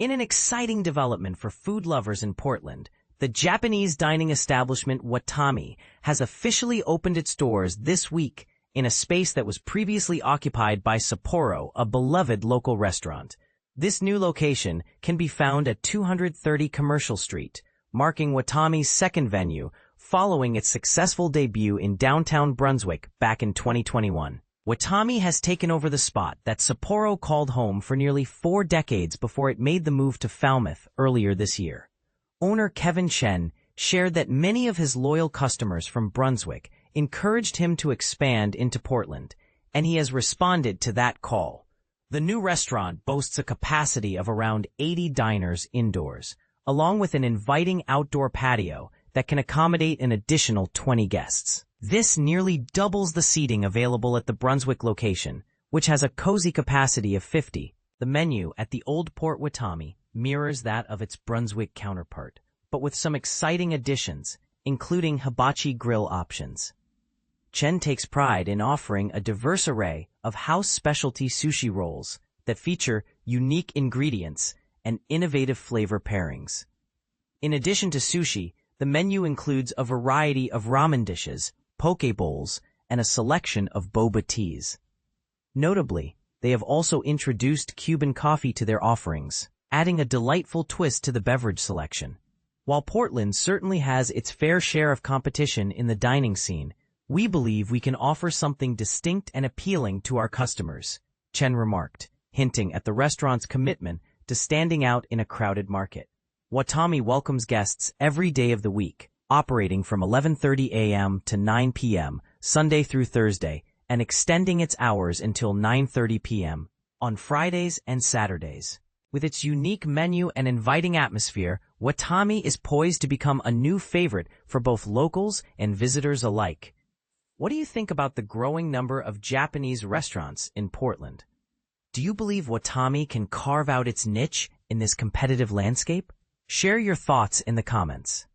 In an exciting development for food lovers in Portland, the Japanese dining establishment Watami has officially opened its doors this week in a space that was previously occupied by Sapporo, a beloved local restaurant. This new location can be found at 230 Commercial Street, marking Watami's second venue following its successful debut in downtown Brunswick back in 2021. Watami has taken over the spot that Sapporo called home for nearly 4 decades before it made the move to Falmouth earlier this year. Owner Kevin Chen shared that many of his loyal customers from Brunswick encouraged him to expand into Portland, and he has responded to that call. The new restaurant boasts a capacity of around 80 diners indoors, along with an inviting outdoor patio that can accommodate an additional 20 guests. This nearly doubles the seating available at the Brunswick location, which has a cozy capacity of 50. The menu at the Old Port Watami mirrors that of its Brunswick counterpart, but with some exciting additions, including hibachi grill options. Chen takes pride in offering a diverse array of house specialty sushi rolls that feature unique ingredients and innovative flavor pairings. In addition to sushi, the menu includes a variety of ramen dishes, poke bowls, and a selection of boba teas. Notably, they have also introduced Cuban coffee to their offerings, adding a delightful twist to the beverage selection. While Portland certainly has its fair share of competition in the dining scene, we believe we can offer something distinct and appealing to our customers, Chen remarked, hinting at the restaurant's commitment to standing out in a crowded market. Watami welcomes guests every day of the week, operating from 11:30 a.m. to 9 p.m., Sunday through Thursday, and extending its hours until 9:30 p.m. on Fridays and Saturdays. With its unique menu and inviting atmosphere, Watami is poised to become a new favorite for both locals and visitors alike. What do you think about the growing number of Japanese restaurants in Portland? Do you believe Watami can carve out its niche in this competitive landscape? Share your thoughts in the comments.